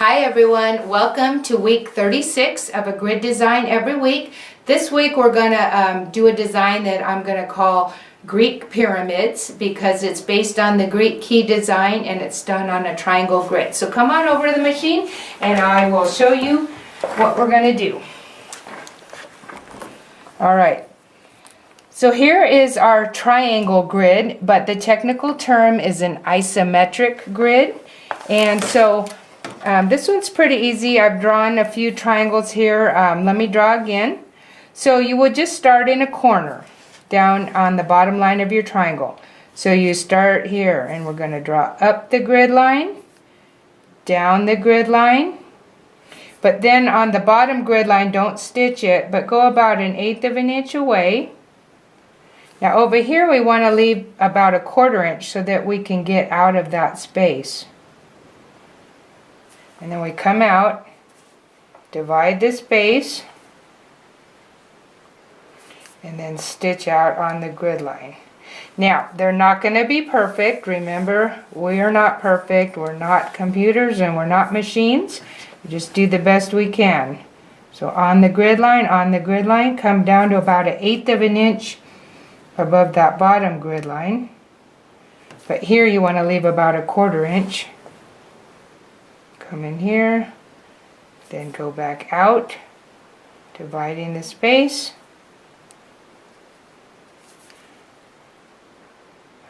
Hi everyone, welcome to week 36 of a grid design every week. This week we're going to do a design that I'm going to call Greek pyramids because it's based on the Greek key design and it's done on a triangle grid. So come on over to the machine and I will show you what we're going to do. Alright, so here is our triangle grid, but the technical term is an isometric grid. And so this one's pretty easy. I've drawn a few triangles here. Let me draw again. So you would just start in a corner down on the bottom line of your triangle. So you start here and we're going to draw up the grid line, down the grid line, but then on the bottom grid line don't stitch it, but go about 1/8 of an inch away. Now over here we want to leave about 1/4 inch so that we can get out of that space. And then we come out, divide the space, and then stitch out on the grid line. Now, they're not going to be perfect. Remember, we are not perfect. We're not computers and we're not machines. We just do the best we can. So on the grid line, come down to about 1/8 of an inch above that bottom grid line. But here you want to leave about 1/4 inch. Come in here, then go back out, dividing the space.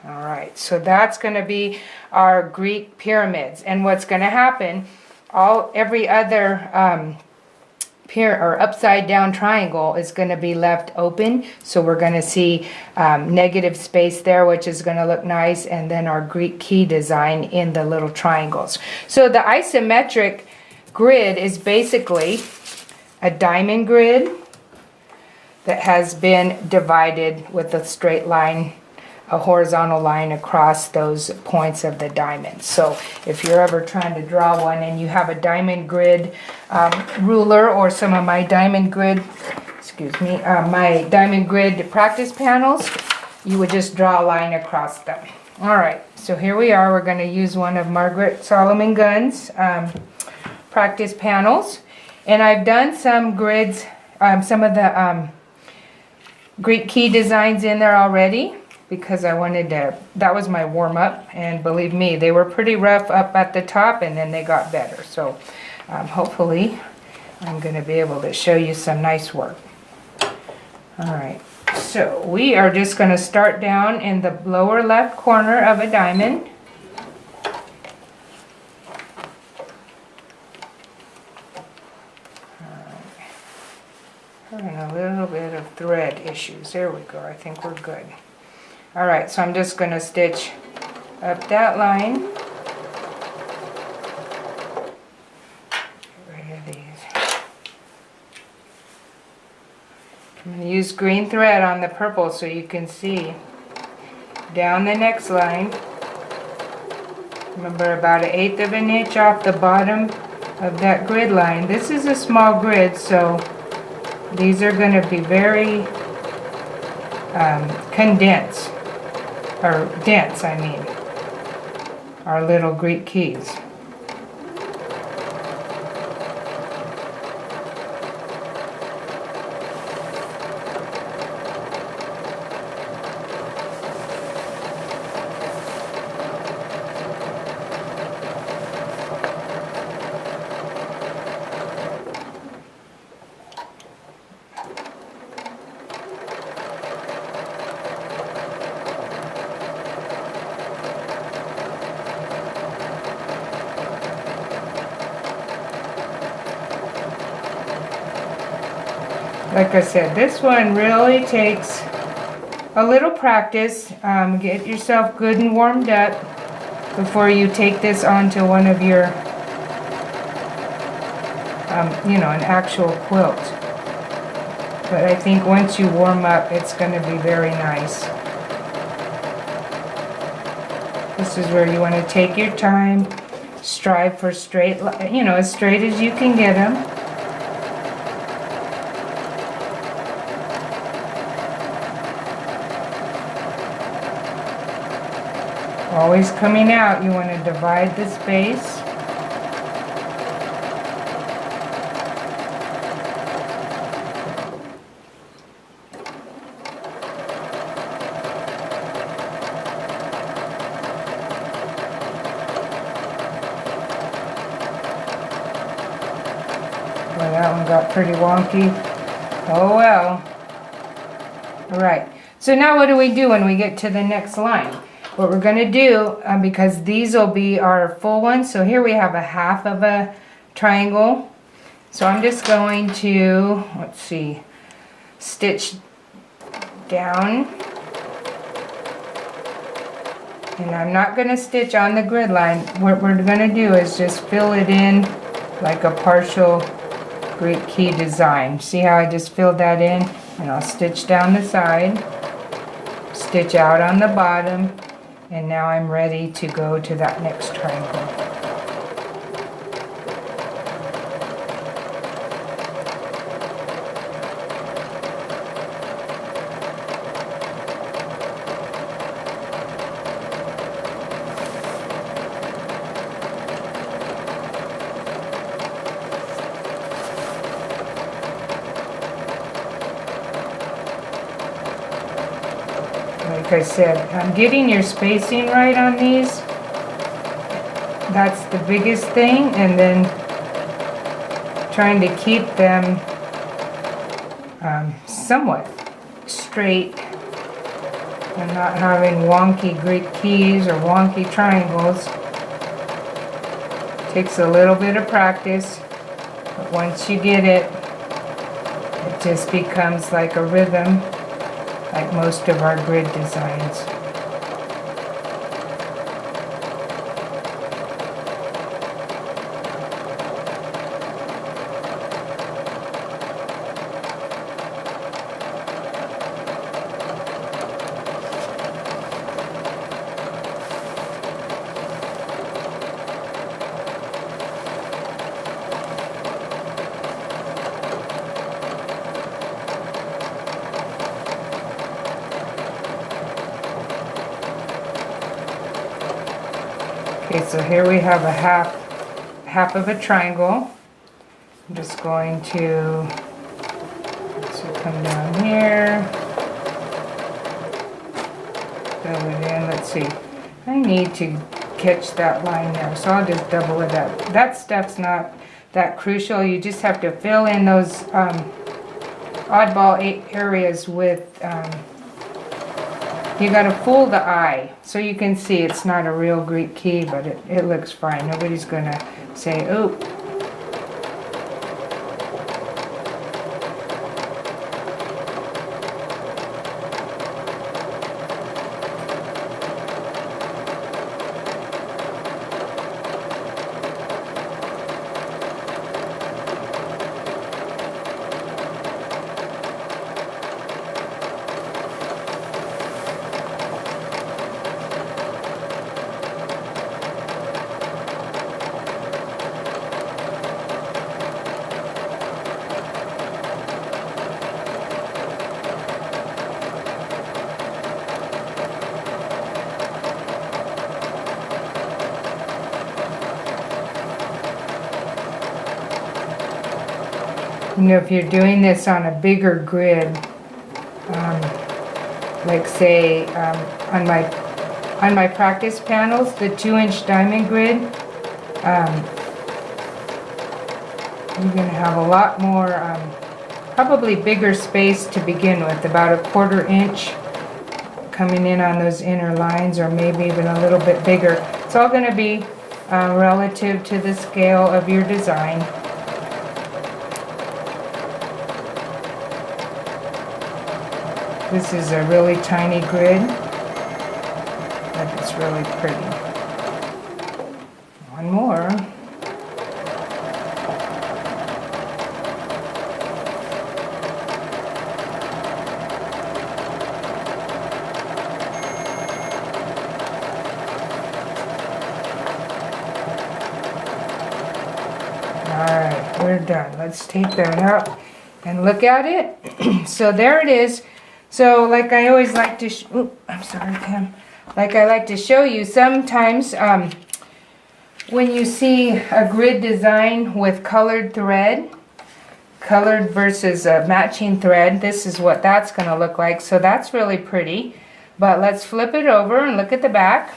Alright, so that's going to be our Greek pyramids. And what's going to happen, every other upside down triangle is going to be left open. So we're going to see negative space there, which is going to look nice, and then our Greek key design in the little triangles. So the isometric grid is basically a diamond grid that has been divided with a straight line, a horizontal line across those points of the diamond. So if you're ever trying to draw one and you have a diamond grid ruler or some of my diamond grid, my diamond grid practice panels, you would just draw a line across them. Alright, so here we are. We're going to use one of Margaret Solomon Gunn's practice panels. And I've done some grids, some of the Greek key designs in there already, because I wanted to, that was my warm-up, and believe me, they were pretty rough up at the top and then they got better. So hopefully I'm going to be able to show you some nice work. Alright, so we are just going to start down in the lower left corner of a diamond. Having a little bit of thread issues. There we go. I think we're good. Alright, so I'm just going to stitch up that line. Get rid of these. I'm going to use green thread on the purple so you can see. Down the next line. Remember, about 1/8 of an inch off the bottom of that grid line. This is a small grid, so these are going to be very condensed. Or dense, I mean, our little Greek keys. Like I said, this one really takes a little practice. Get yourself good and warmed up before you take this onto one of your, an actual quilt. But I think once you warm up, it's going to be very nice. This is where you want to take your time, strive for straight, as straight as you can get them. Always coming out, you want to divide the space. that one got pretty wonky. Oh well. Alright, so now what do we do when we get to the next line? What we're going to do, because these will be our full ones, so here we have a half of a triangle. So I'm just going to, let's see, stitch down. And I'm not going to stitch on the grid line. What we're going to do is just fill it in like a partial Greek key design. See how I just filled that in? And I'll stitch down the side, stitch out on the bottom, and now I'm ready to go to that next triangle. Like I said, getting your spacing right on these, that's the biggest thing, and then trying to keep them somewhat straight and not having wonky Greek keys or wonky triangles. Takes a little bit of practice, but once you get it, it just becomes like a rhythm, like most of our grid designs. Okay, so here we have a half of a triangle. I'm just going to come down here, fill it in. Let's see, I need to catch that line there, so I'll just double it up. That stuff's not that crucial. You just have to fill in those oddball areas with you got to fool the eye so you can see it's not a real Greek key, but it looks fine. Nobody's going to say, oh. You know, if you're doing this on a bigger grid, like say on my practice panels, the 2-inch diamond grid, you're going to have a lot more, probably bigger space to begin with, about a 1/4 inch coming in on those inner lines, or maybe even a little bit bigger. It's all going to be relative to the scale of your design. This is a really tiny grid, but it's really pretty. One more. Alright, we're done. Let's take that out and look at it. So there it is. So like I always like to, I'm sorry, Pam. Like I like to show you, sometimes when you see a grid design with colored thread, colored versus a matching thread, this is what that's going to look like. So that's really pretty. But let's flip it over and look at the back.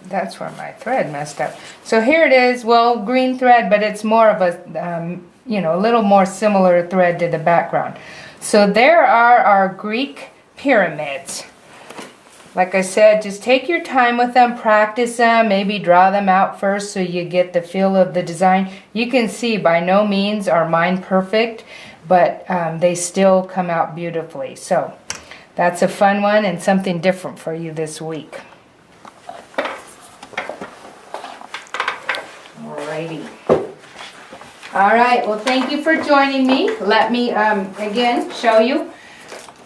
That's where my thread messed up. So here it is, well, green thread, but it's more of a, you know, a little more similar thread to the background. So there are our Greek pyramids. Like I said, just take your time with them, practice them, maybe draw them out first so you get the feel of the design. You can see by no means are mine perfect, but they still come out beautifully. So that's a fun one and something different for you this week. Alrighty. Alright, well thank you for joining me. Let me again show you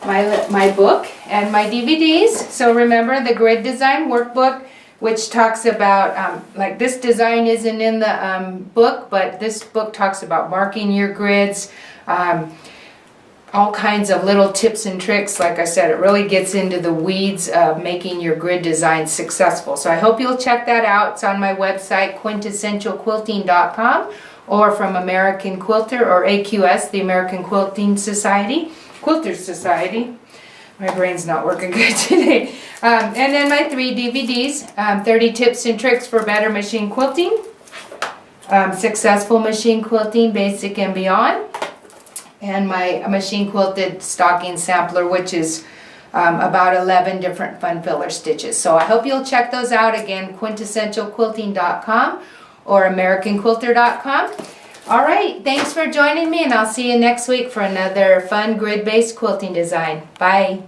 my book and my DVDs. So remember the grid design workbook, which talks about, like this design isn't in the book, but this book talks about marking your grids, all kinds of little tips and tricks. Like I said, it really gets into the weeds of making your grid design successful. So I hope you'll check that out. It's on my website, quintessentialquilting.com, or from American Quilter, or AQS, the American Quilting Society. Quilters Society. My brain's not working good today. And then my 3 DVDs, 30 tips and tricks for better machine quilting, successful machine quilting, basic and beyond, and my machine quilted stocking sampler, which is about 11 different fun filler stitches. So I hope you'll check those out. Again, quintessentialquilting.com or americanquilter.com. All right, thanks for joining me, and I'll see you next week for another fun grid-based quilting design. Bye.